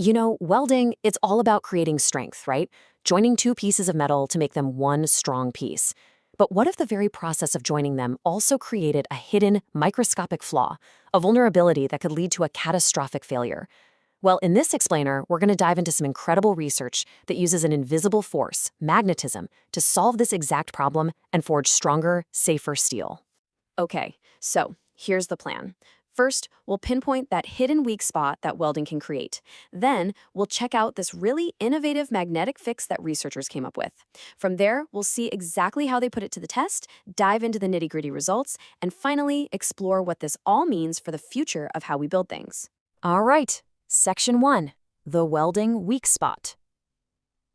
You know, welding, it's all about creating strength, right? Joining two pieces of metal to make them one strong piece. But what if the very process of joining them also created a hidden microscopic flaw, a vulnerability that could lead to a catastrophic failure? Well, in this explainer, we're going to dive into some incredible research that uses an invisible force, magnetism, to solve this exact problem and forge stronger, safer steel. Okay, so here's the plan. First, we'll pinpoint that hidden weak spot that welding can create. Then, we'll check out this really innovative magnetic fix that researchers came up with. From there, we'll see exactly how they put it to the test, dive into the nitty-gritty results, and finally, explore what this all means for the future of how we build things. All right, Section 1, the welding weak spot.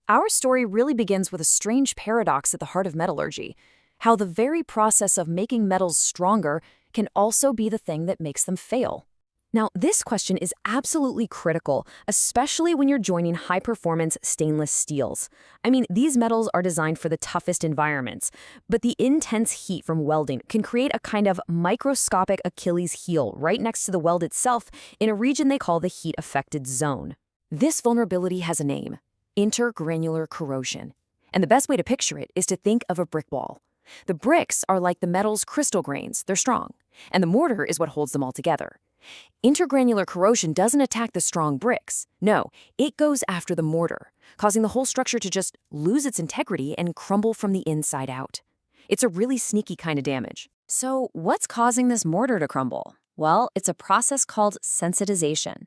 Our story really begins with a strange paradox at the heart of metallurgy: how the very process of making metals stronger can also be the thing that makes them fail. Now, this question is absolutely critical, especially when you're joining high-performance stainless steels. I mean, these metals are designed for the toughest environments, but the intense heat from welding can create a kind of microscopic Achilles heel right next to the weld itself in a region they call the heat-affected zone. This vulnerability has a name: intergranular corrosion. And the best way to picture it is to think of a brick wall. The bricks are like the metal's crystal grains, they're strong, and the mortar is what holds them all together. Intergranular corrosion doesn't attack the strong bricks. No, it goes after the mortar, causing the whole structure to just lose its integrity and crumble from the inside out. It's a really sneaky kind of damage. So what's causing this mortar to crumble? Well, it's a process called sensitization.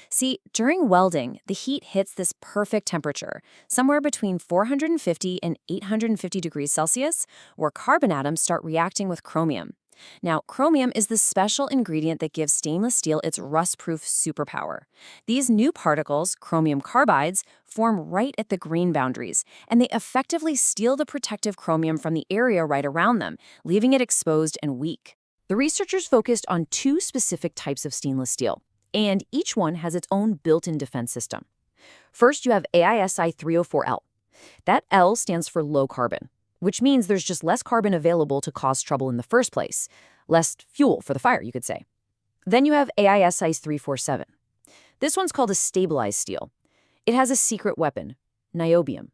See, during welding, the heat hits this perfect temperature, somewhere between 450 and 850 degrees Celsius, where carbon atoms start reacting with chromium. Now, chromium is the special ingredient that gives stainless steel its rust-proof superpower. These new particles, chromium carbides, form right at the grain boundaries, and they effectively steal the protective chromium from the area right around them, leaving it exposed and weak. The researchers focused on two specific types of stainless steel, and each one has its own built-in defense system. First, you have AISI 304L. That L stands for low carbon, which means there's just less carbon available to cause trouble in the first place. Less fuel for the fire, you could say. Then you have AISI 347. This one's called a stabilized steel. It has a secret weapon: niobium.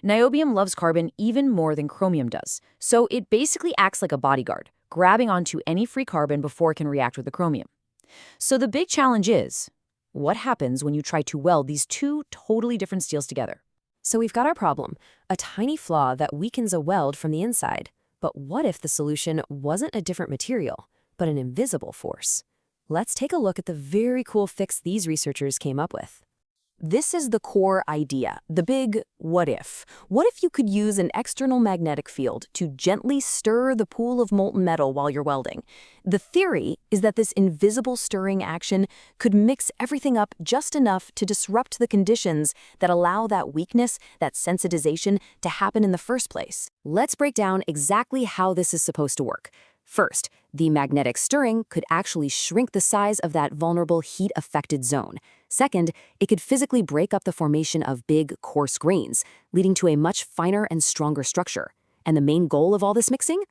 Niobium loves carbon even more than chromium does, so it basically acts like a bodyguard, grabbing onto any free carbon before it can react with the chromium. So the big challenge is, what happens when you try to weld these two totally different steels together? So we've got our problem, a tiny flaw that weakens a weld from the inside. But what if the solution wasn't a different material, but an invisible force? Let's take a look at the very cool fix these researchers came up with. This is the core idea, the big what if. What if you could use an external magnetic field to gently stir the pool of molten metal while you're welding? The theory is that this invisible stirring action could mix everything up just enough to disrupt the conditions that allow that weakness, that sensitization, to happen in the first place. Let's break down exactly how this is supposed to work. First, the magnetic stirring could actually shrink the size of that vulnerable heat-affected zone. Second, it could physically break up the formation of big, coarse grains, leading to a much finer and stronger structure. And the main goal of all this mixing?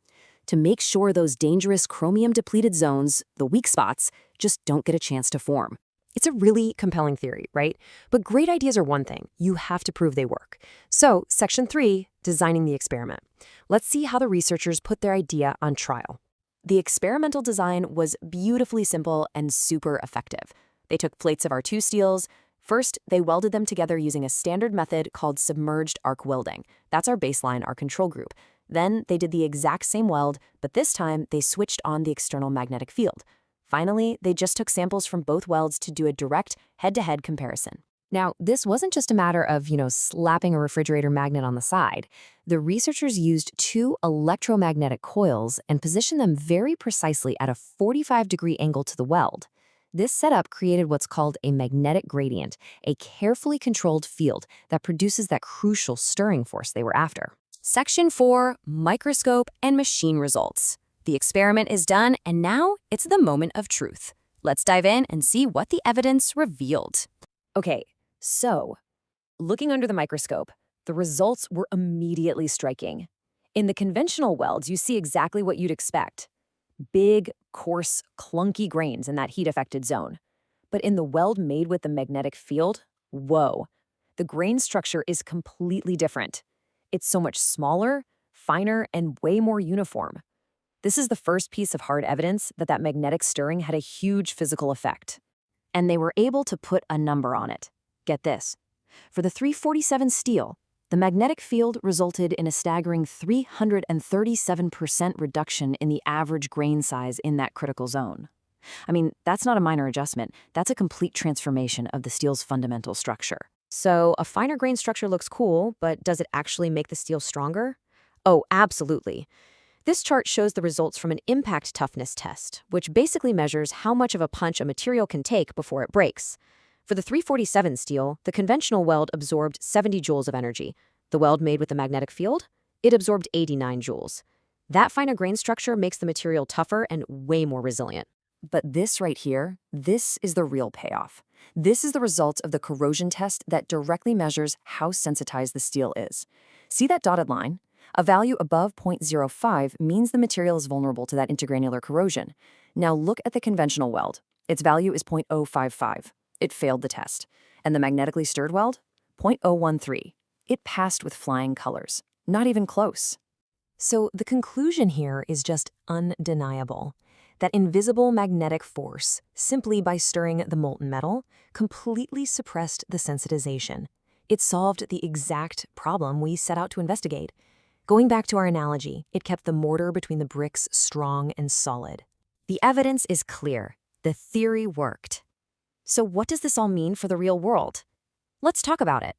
To make sure those dangerous chromium-depleted zones, the weak spots, just don't get a chance to form. It's a really compelling theory, right? But great ideas are one thing. You have to prove they work. So, Section 3, designing the experiment. Let's see how the researchers put their idea on trial. The experimental design was beautifully simple and super effective. They took plates of our two steels. First, they welded them together using a standard method called submerged arc welding. That's our baseline, our control group. Then they did the exact same weld, but this time they switched on the external magnetic field. Finally, they just took samples from both welds to do a direct head-to-head comparison. Now, this wasn't just a matter of, slapping a refrigerator magnet on the side. The researchers used two electromagnetic coils and positioned them very precisely at a 45-degree angle to the weld. This setup created what's called a magnetic gradient, a carefully controlled field that produces that crucial stirring force they were after. Section 4, microscope and machine results. The experiment is done, and now it's the moment of truth. Let's dive in and see what the evidence revealed. Okay, so looking under the microscope, the results were immediately striking. In the conventional welds, you see exactly what you'd expect: big, coarse, clunky grains in that heat-affected zone. But in the weld made with the magnetic field, Whoa, the grain structure is completely different. It's so much smaller, finer, and way more uniform. This is the first piece of hard evidence that magnetic stirring had a huge physical effect. And they were able to put a number on it. Get this. For the 347 steel, the magnetic field resulted in a staggering 337% reduction in the average grain size in that critical zone. I mean, that's not a minor adjustment. That's a complete transformation of the steel's fundamental structure. So a finer grain structure looks cool, but does it actually make the steel stronger? Oh, absolutely. This chart shows the results from an impact toughness test, which basically measures how much of a punch a material can take before it breaks. For the 347 steel, the conventional weld absorbed 70 joules of energy. The weld made with the magnetic field? It absorbed 89 joules. That finer grain structure makes the material tougher and way more resilient. But this right here, this is the real payoff. This is the result of the corrosion test that directly measures how sensitized the steel is. See that dotted line? A value above 0.05 means the material is vulnerable to that intergranular corrosion. Now look at the conventional weld. Its value is 0.055. It failed the test. And the magnetically stirred weld? 0.013. It passed with flying colors. Not even close. So the conclusion here is just undeniable. That invisible magnetic force, simply by stirring the molten metal, completely suppressed the sensitization. It solved the exact problem we set out to investigate. Going back to our analogy, it kept the mortar between the bricks strong and solid. The evidence is clear. The theory worked. So what does this all mean for the real world? Let's talk about it.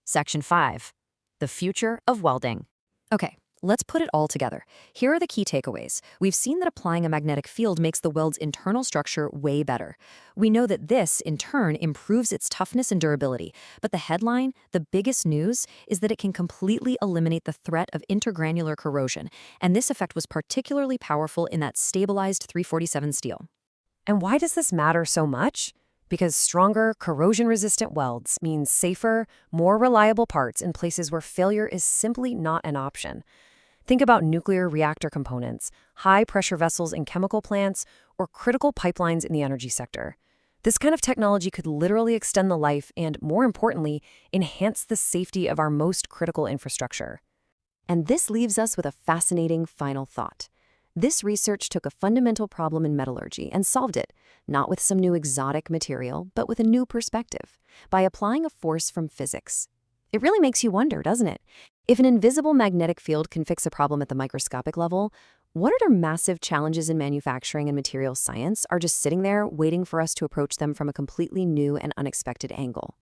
Section 5. The future of welding. Okay, let's put it all together. Here are the key takeaways. We've seen that applying a magnetic field makes the weld's internal structure way better. We know that this, in turn, improves its toughness and durability. But the headline, the biggest news, is that it can completely eliminate the threat of intergranular corrosion. And this effect was particularly powerful in that stabilized 347 steel. And why does this matter so much? Because stronger, corrosion-resistant welds means safer, more reliable parts in places where failure is simply not an option. Think about nuclear reactor components, high-pressure vessels in chemical plants, or critical pipelines in the energy sector. This kind of technology could literally extend the life and, more importantly, enhance the safety of our most critical infrastructure. And this leaves us with a fascinating final thought. This research took a fundamental problem in metallurgy and solved it, not with some new exotic material, but with a new perspective, by applying a force from physics. It really makes you wonder, doesn't it? If an invisible magnetic field can fix a problem at the microscopic level, what other massive challenges in manufacturing and materials science are just sitting there waiting for us to approach them from a completely new and unexpected angle?